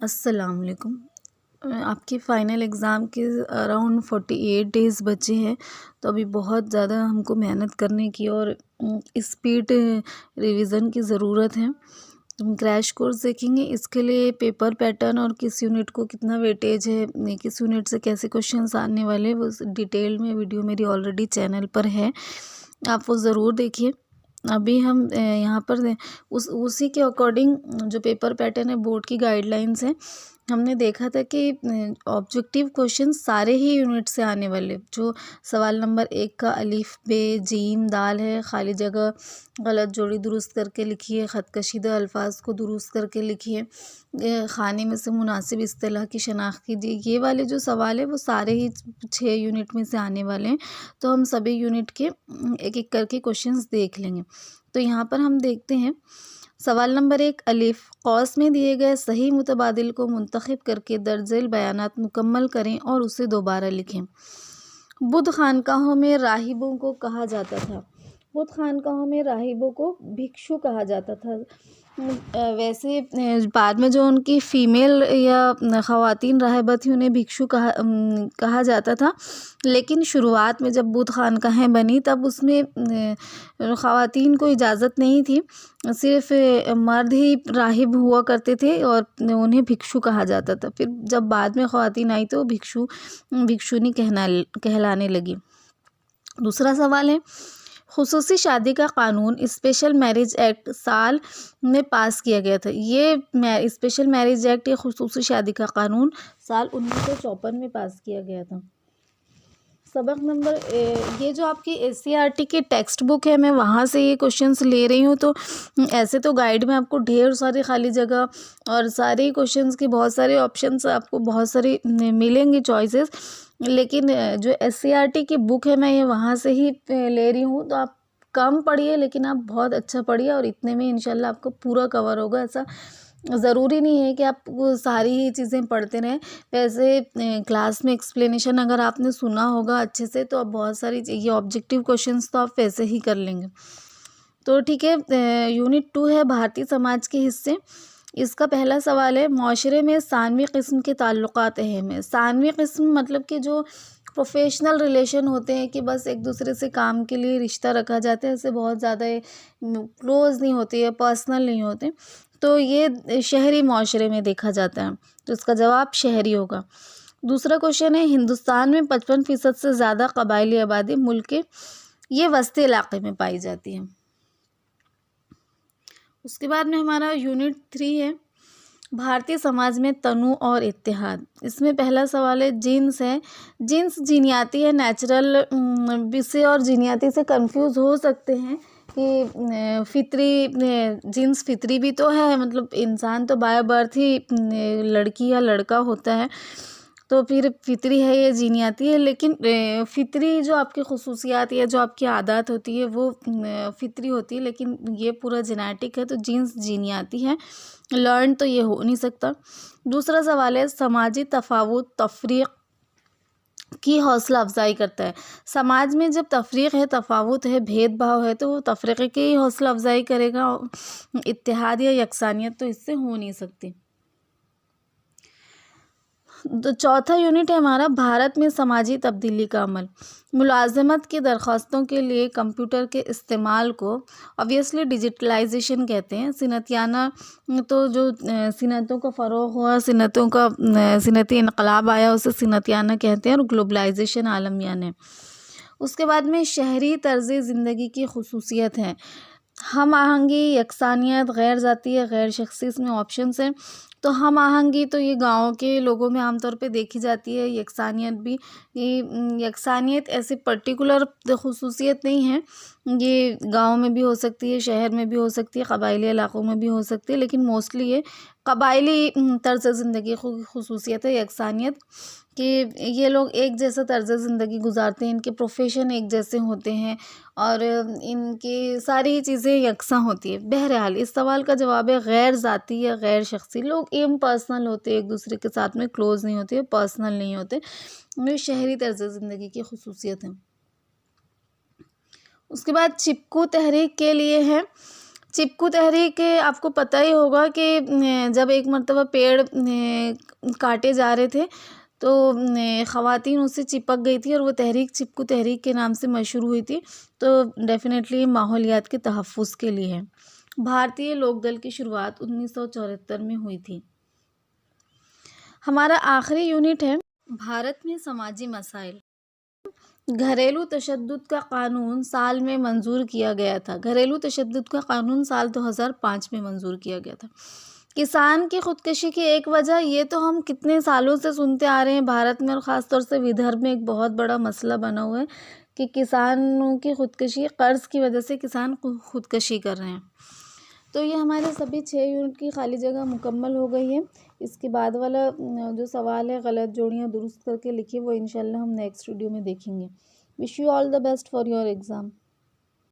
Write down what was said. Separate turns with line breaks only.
अस्सलाम वालेकुम। आपके फ़ाइनल एग्ज़ाम के अराउंड 48 डेज़ बचे हैं, तो अभी बहुत ज़्यादा हमको मेहनत करने की और स्पीड रिवीज़न की ज़रूरत है। हम क्रैश कोर्स देखेंगे, इसके लिए पेपर पैटर्न और किस यूनिट को कितना वेटेज है, किस यूनिट से कैसे क्वेश्चंस आने वाले, वो डिटेल में वीडियो मेरी ऑलरेडी चैनल पर है, आप वो ज़रूर देखिए। अभी हम यहाँ पर उसी के अकॉर्डिंग जो पेपर पैटर्न है, बोर्ड की गाइडलाइंस हैं, हमने देखा था कि ऑब्जेक्टिव क्वेश्चन सारे ही यूनिट से आने वाले। जो सवाल नंबर 1 का अलिफ बे जीम दाल है, खाली जगह गलत जोड़ी दुरुस्त करके लिखिए, ख़त कशीदा अल्फाज को दुरुस्त करके लिखिए, खाने में से मुनासिब इस्तिलाह की शनाख्त कीजिए। ये वाले जो सवाल है वो सारे ही 6 यूनिट में से आने वाले हैं। तो हम सभी यूनिट के एक एक करके क्वेश्चंस देख लेंगे। तो यहाँ पर हम देखते हैं सवाल नंबर 1 अलिफ कौस में दिए गए सही मुतबादिल को मुंतखब करके दर्जेल बयानात मुकम्मल करें और उसे दोबारा लिखें। बुद्ध खानकाहों में राहिबों को कहा जाता था। बुद्ध खानकाहों में राहिबों को भिक्षु कहा जाता था। वैसे बाद में जो उनकी फ़ीमेल या ख़वातीन राहिबा थी उन्हें भिक्षु कहा जाता था। लेकिन शुरुआत में जब बुद्ध खानकाहें बनी तब उसमें ख़वातीन को इजाज़त नहीं थी, सिर्फ़ मर्द ही राहिब हुआ करते थे और उन्हें भिक्षु कहा जाता था। फिर जब बाद में ख़वातीन आई तो भिक्षुनी कहलाने लगी। दूसरा सवाल है खुसूसी शादी का कानून स्पेशल मैरिज एक्ट साल में पास किया गया था। ये स्पेशल मैरिज एक्ट या खुसूसी शादी का कानून साल 1954 में पास किया गया था। सबक नंबर ये जो आपकी SCERT की टेक्स्ट बुक है, मैं वहाँ से ये क्वेश्चंस ले रही हूँ। तो ऐसे तो गाइड में आपको ढेर सारी खाली जगह और सारे क्वेश्चंस के बहुत सारे ऑप्शंस आपको बहुत सारे मिलेंगे चॉइसेस, लेकिन जो SCERT की बुक है मैं ये वहाँ से ही ले रही हूँ। तो आप कम पढ़िए लेकिन आप बहुत अच्छा पढ़िए और इतने में इंशाल्लाह आपको पूरा कवर होगा। ऐसा ज़रूरी नहीं है कि आप वो सारी ही चीज़ें पढ़ते रहें। वैसे क्लास में एक्सप्लेनेशन अगर आपने सुना होगा अच्छे से तो अब बहुत सारी ये ऑब्जेक्टिव क्वेश्चंस तो आप वैसे ही कर लेंगे। तो ठीक है, यूनिट 2 है भारतीय समाज के हिस्से। इसका पहला सवाल है माशरे में सानवी किस्म के ताल्लुकात अहम है। सानवी किस्म मतलब कि जो प्रोफेशनल रिलेशन होते हैं कि बस एक दूसरे से काम के लिए रिश्ता रखा जाता है, ऐसे बहुत ज़्यादा क्लोज़ नहीं होते या पर्सनल नहीं होते। तो ये शहरी माशरे में देखा जाता है, तो इसका जवाब शहरी होगा। दूसरा क्वेश्चन है हिंदुस्तान में 55% से ज़्यादा कबायली आबादी मुल्क के ये वस्ती इलाके में पाई जाती है। उसके बाद में हमारा यूनिट 3 है भारतीय समाज में तनु और इत्तेहाद। इसमें पहला सवाल है जीन्स है। जीन्स जीनियाती है, नेचुरल विषय और जीनियाती से कंफ्यूज हो सकते हैं कि फितरी जीन्स फितरी भी तो है, मतलब इंसान तो बाय बर्थ ही लड़की या लड़का होता है, तो फिर फितरी है ये जीनियाती है। लेकिन फितरी जो आपकी खुसूसियात या जो आपकी आदत होती है वो फितरी होती है, लेकिन ये पूरा जेनेटिक है। तो जीन्स जीनियाती है, लर्न तो ये हो नहीं सकता। दूसरा सवाल है समाजी तफावत तफरीक की हौसला अफजाई करता है। समाज में जब तफरीक है, तफावत है, भेदभाव है, तो वो तफरीक़े की हौसला अफजाई करेगा। इत्तेहाद या यकसानियत तो इससे हो नहीं सकती। तो चौथा यूनिट है हमारा भारत में समाजी तब्दीली का अमल। मुलाजमत की दरख्वास्तों के लिए कंप्यूटर के इस्तेमाल को ऑब्वियसली डिजिटलाइजेशन कहते हैं। सिनतियाना तो जो सिनतों का फ़रोग़ हुआ, सिनती इनकलाब आया, उसे सिनतियाना कहते हैं, और ग्लोबलाइजेशन आलमियान है। उसके बाद में शहरी तर्ज़ ज़िंदगी की खुसूसियत है हम आहंगी, यकसानियत, गैर ज़ाती या गैर शख्सी, इसमें ऑप्शंस हैं। तो हम आहंगी तो ये गाँव के लोगों में आमतौर पे देखी जाती है। यकसानियत भी, ये यकसानियत ऐसी पर्टिकुलर खुसूसियत नहीं है, ये गाँव में भी हो सकती है, शहर में भी हो सकती है, कबायली इलाक़ों में भी हो सकती है, लेकिन मोस्टली ये कबायली तर्ज़ ज़िंदगी खुसूसियत है यकसानियत कि ये लोग एक जैसा तर्ज़ ज़िंदगी गुजारते हैं, इनके प्रोफेशन एक जैसे होते हैं और इनकी सारी चीज़ें यकसां होती है। बहरहाल इस सवाल का जवाब है गैर ज़ाती या गैर शख्सी। लोग इम्पर्सनल होते हैं, एक दूसरे के साथ में क्लोज़ नहीं होते, पर्सनल नहीं होते। ये शहरी तर्ज़ ज़िंदगी की खुसूसियत है। उसके बाद चिपकू तहरीक के लिए है चिपकू तहरीक आपको पता ही होगा कि जब एक मर्तबा पेड़ काटे जा रहे थे तो ख़वातीन उससे चिपक गई थी और वो तहरीक चिपकू तहरीक के नाम से मशहूर हुई थी। तो डेफ़िनेटली माहौलियात के तहफ़्फ़ुज़ के लिए है। भारतीय लोकदल की शुरुआत 1974 में हुई थी। हमारा आखिरी यूनिट है भारत में समाजी मसाइल। घरेलू तशद्दुद का कानून साल में मंजूर किया गया था। घरेलू तशद्दुद का कानून साल 2005 में मंजूर किया गया था। किसान की खुदकशी की एक वजह ये तो हम कितने सालों से सुनते आ रहे हैं भारत में, और ख़ास तौर से विदर्भ में एक बहुत बड़ा मसला बना हुआ है कि किसानों की खुदकशी, कर्ज़ की वजह से किसान खुदकशी कर रहे हैं। तो ये हमारे सभी 6 यूनिट की खाली जगह मुकम्मल हो गई है। इसके बाद वाला जो सवाल है गलत जोड़ियाँ दुरुस्त करके लिखिए, वो इंशाल्लाह हम नेक्स्ट वीडियो में देखेंगे। Wish you all the best for your exam.